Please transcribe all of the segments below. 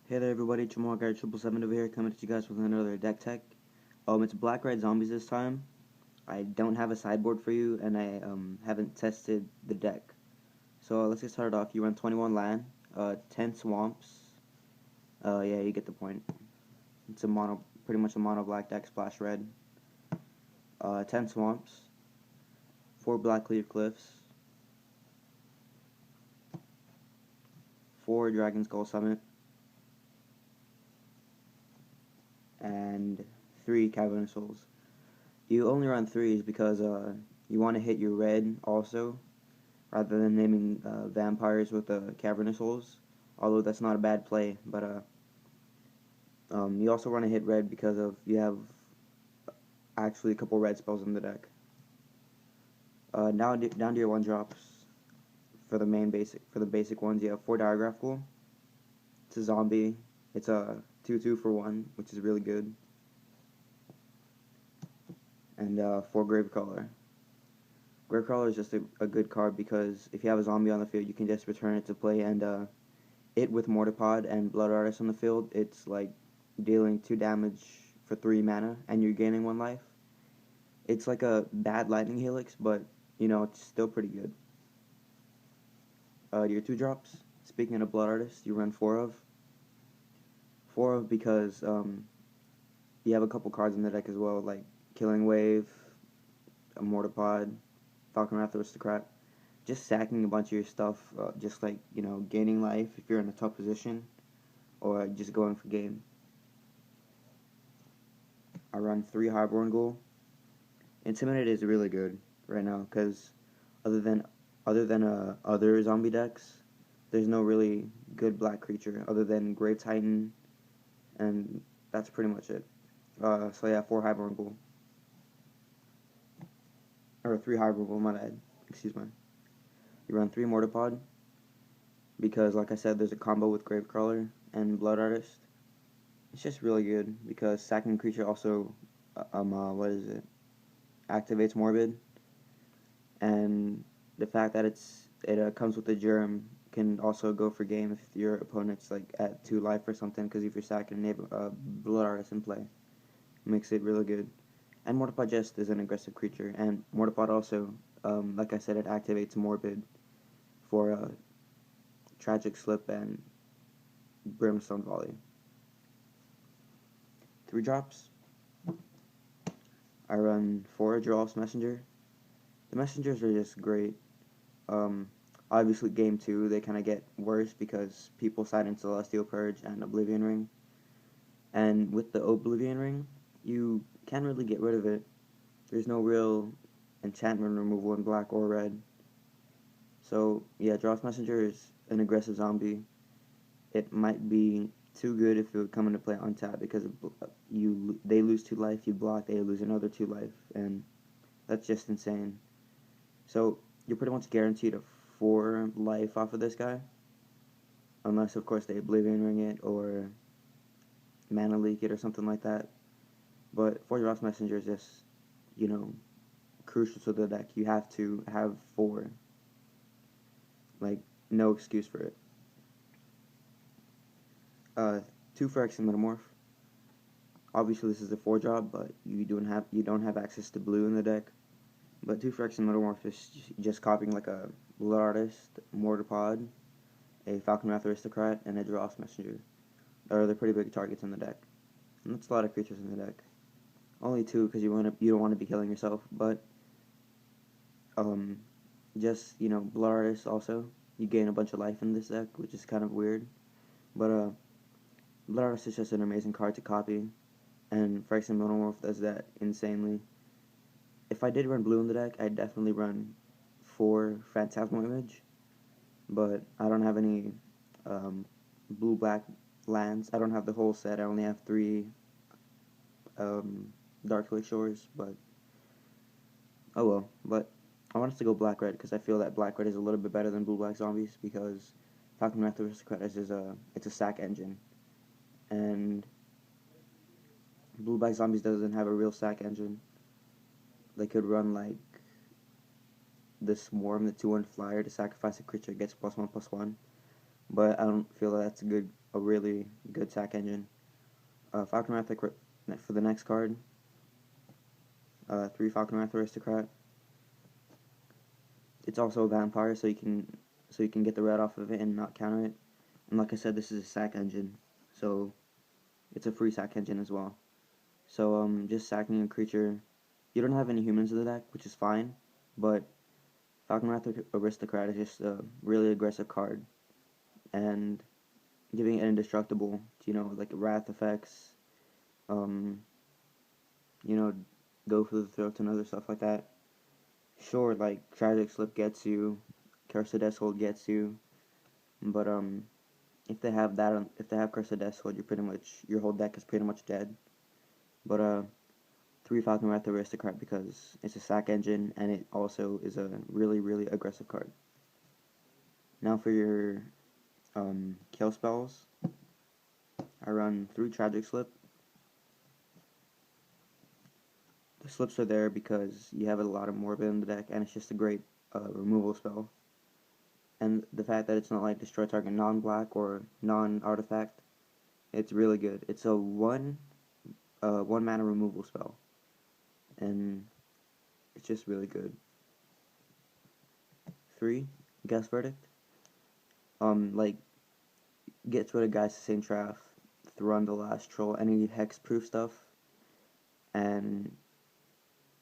Hey there everybody, Jamal Guy 777 over here coming at you guys with another deck tech. It's Black Red Zombies this time. I don't have a sideboard for you and I haven't tested the deck. So let's get started off. You run 21 land, 10 swamps. Yeah, you get the point. It's pretty much a mono black deck, splash red. 10 swamps, 4 Blackleaf Cliffs, 4 Dragon Skull Summit, and 3 Cavernous Souls. You only run 3s because you want to hit your red also, rather than naming vampires with Cavernous Souls, although that's not a bad play, but you also want to hit red because of you have actually a couple red spells in the deck. Down to your 1-drops for the basic ones. You have 4 Diagraph Ghoul. It's a zombie. It's a 2/2 for 1, which is really good, and 4 Gravecrawler. Gravecrawler is just a good card because if you have a zombie on the field, you can just return it to play, and it with Mortarpod and Blood Artist on the field, it's like dealing 2 damage for 3 mana, and you're gaining 1 life. It's like a bad Lightning Helix, but, it's still pretty good. Your 2-drops, speaking of Blood Artist, you run 4 of. 4 of because you have a couple cards in the deck as well, like Killing Wave, a Mortarpod, Falconwrath Aristocrat. Just sacking a bunch of your stuff, just like, gaining life if you're in a tough position, or just going for game. I run 3 Highborn Ghoul. Intimidate is really good right now because other than other zombie decks, there's no really good black creature other than Grave Titan, and that's pretty much it. So yeah, 4 Highborn Ghoul, or 3 Highborn Ghoul. My bad. Excuse me. You run 3 Mortarpod because, like I said, there's a combo with Gravecrawler and Blood Artist. It's just really good because sacking creature also, activates Morbid, and the fact that it comes with a germ can also go for game if your opponent's like at 2 life or something, because if you're sacking a Blood Artist in play, it makes it really good. And Mortarpod just is an aggressive creature, and Mortarpod also, like I said, it activates Morbid for Tragic Slip and Brimstone Volley. 3-drops. I run 4 Giralf's Messenger. The Messengers are just great. Obviously, game 2, they kind of get worse because people side in Celestial Purge and Oblivion Ring. And with the Oblivion Ring, you can't really get rid of it. There's no real enchantment removal in black or red. So, yeah, Giralf's Messenger is an aggressive zombie. It might be too good if it would come into play on tap because they lose 2 life, you block, they lose another 2 life, and that's just insane. So, you're pretty much guaranteed a 4 life off of this guy, unless of course they Oblivion Ring it or Mana Leak it or something like that. But 4 Giralf's Messenger is just, crucial to the deck. You have to have 4. Like, no excuse for it. 2 Phyrexian Metamorph. Obviously this is a 4-drop, but you don't have access to blue in the deck. But 2 Phyrexian Metamorph is just copying like a Blood Artist, Mortarpod, a Falconwrath Aristocrat, and a Giralf's Messenger. They're pretty big targets in the deck. And that's a lot of creatures in the deck. Only 2 because you don't want to be killing yourself, but Blood Artist also. You gain a bunch of life in this deck, which is kind of weird. But Blood Artist is just an amazing card to copy, and Phyrexian Metamorph does that insanely. If I did run blue in the deck, I'd definitely run 4 Phantasmal Image, but I don't have any blue-black lands. I don't have the whole set. I only have 3 Darklake Shores, but oh well. But I want us to go black-red because I feel that black-red is a little bit better than blue-black zombies because Falconwrath Aristocrat is it's a sack engine, and blue-black zombies doesn't have a real sack engine. They could run like the Swarm, the 2/1 flyer to sacrifice a creature, gets +1/+1. but I don't feel that's a really good sack engine. Falcon Wrath for the next card. 3 Falcon Wrath Aristocrat. It's also a vampire, so you can get the red off of it and not counter it. And like I said, this is a sack engine, so it's a free sack engine as well. So just sacking a creature. You don't have any humans in the deck, which is fine, but Falcon Wrath Aristocrat is just a really aggressive card, and giving it indestructible, like wrath effects, um, you know, go for the throat and other stuff like that. Sure, like Tragic Slip gets you, Curse of Deathhold gets you, but if they have that, if they have Curse of Deathhold, your whole deck is pretty much dead. But 3 Falcon Wrath Aristocrat because it's a sack engine and it also is a really, really aggressive card. Now for your kill spells, I run 3 Tragic Slip. The slips are there because you have a lot of Morbid in the deck and it's just a great removal spell. And the fact that it's not like destroy target non-black or non-artifact, it's really good. It's a one mana removal spell, and it's just really good. 3 Guess Verdict. Like gets rid of Guys to St. Traff, Thrun the Last Troll, any hex-proof stuff, and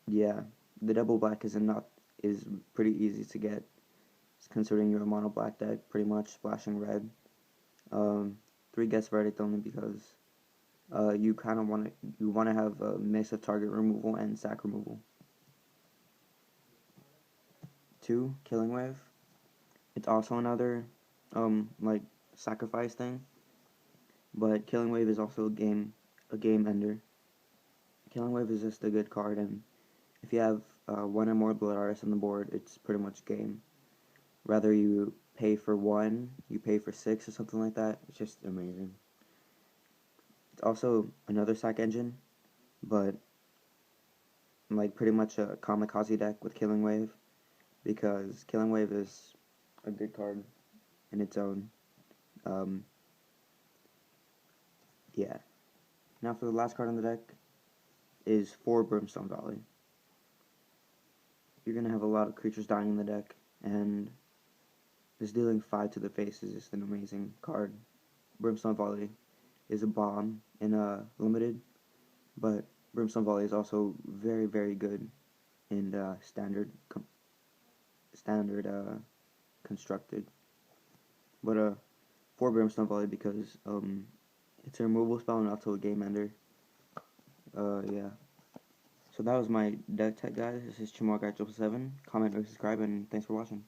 yeah, the double black is pretty easy to get, considering you're a mono black deck, pretty much splashing red. 3 Guess Verdict only because you kind of want to have a mix of target removal and sack removal. 2 Killing Wave. It's also another like sacrifice thing, but Killing Wave is also a game ender. Killing Wave is just a good card, and if you have 1 or more Blood Artists on the board, it's pretty much game. Whether you pay for 1, you pay for 6 or something like that, it's just amazing. It's also another sack engine, but like pretty much a kamikaze deck with Killing Wave, because Killing Wave is a good card in its own. Yeah. Now for the last card on the deck is 4 Brimstone Volley. You're going to have a lot of creatures dying in the deck, and just dealing 5 to the face is just an amazing card. Brimstone Volley is a bomb in a limited, but Brimstone Volley is also very, very good in standard constructed. But 4 Brimstone Volley because it's a removal spell and also a game ender. Yeah. So that was my deck tech, guys. This is ChimWalker7. Comment or subscribe, and thanks for watching.